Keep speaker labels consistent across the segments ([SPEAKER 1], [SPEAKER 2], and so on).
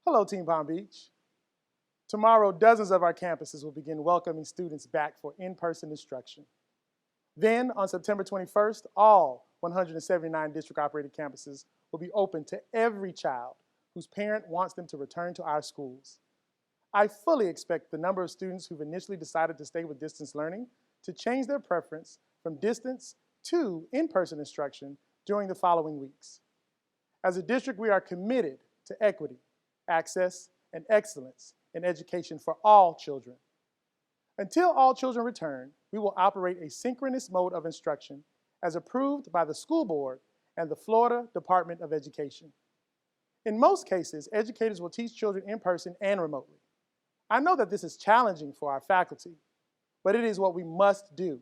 [SPEAKER 1] Hello, Team Palm Beach. Tomorrow, dozens of our campuses will begin welcoming students back for in-person instruction. Then, on September 21st, all 179 district-operated campuses will be open to every child whose parent wants them to return to our schools. I fully expect the number of students who've initially decided to stay with distance learning to change their preference from distance to in-person instruction during the following weeks. As a district, we are committed to equity, access, and excellence in education for all children. Until all children return, we will operate a synchronous mode of instruction as approved by the school board and the Florida Department of Education. In most cases, educators will teach children in person and remotely. I know that this is challenging for our faculty, but it is what we must do.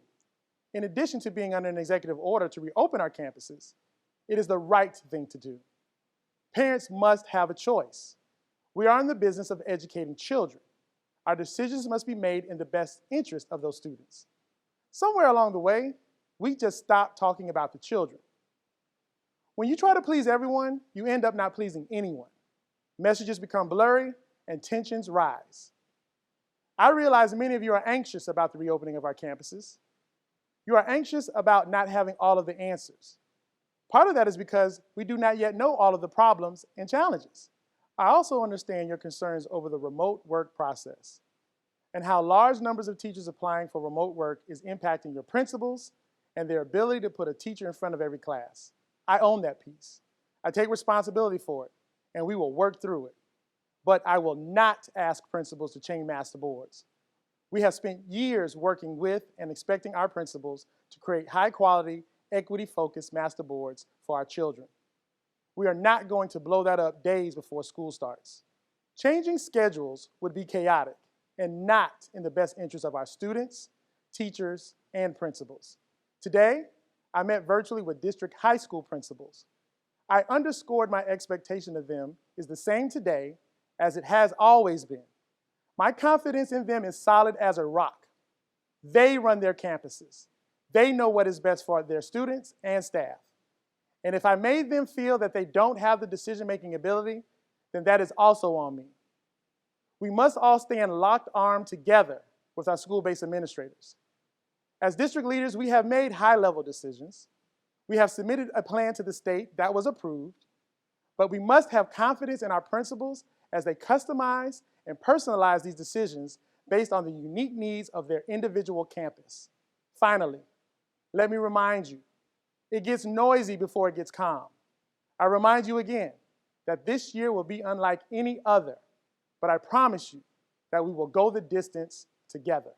[SPEAKER 1] In addition to being under an executive order to reopen our campuses, it is the right thing to do. Parents must have a choice. We are in the business of educating children. Our decisions must be made in the best interest of those students. Somewhere along the way, we just stopped talking about the children. When you try to please everyone, you end up not pleasing anyone. Messages become blurry and tensions rise. I realize many of you are anxious about the reopening of our campuses. You are anxious about not having all of the answers. Part of that is because we do not yet know all of the problems and challenges. I also understand your concerns over the remote work process and how large numbers of teachers applying for remote work is impacting your principals and their ability to put a teacher in front of every class. I own that piece. I take responsibility for it, and we will work through it. But I will not ask principals to change master boards. We have spent years working with and expecting our principals to create high-quality, equity-focused master boards for our children. We are not going to blow that up days before school starts. Changing schedules would be chaotic and not in the best interest of our students, teachers, and principals. Today, I met virtually with district high school principals. I underscored my expectation of them is the same today as it has always been. My confidence in them is solid as a rock. They run their campuses. They know what is best for their students and staff. And if I made them feel that they don't have the decision-making ability, then that is also on me. We must all stand locked armed together with our school-based administrators. As district leaders, we have made high-level decisions. We have submitted a plan to the state that was approved, but we must have confidence in our principals as they customize and personalize these decisions based on the unique needs of their individual campus. Finally, let me remind you, it gets noisy before it gets calm. I remind you again that this year will be unlike any other, but I promise you that we will go the distance together.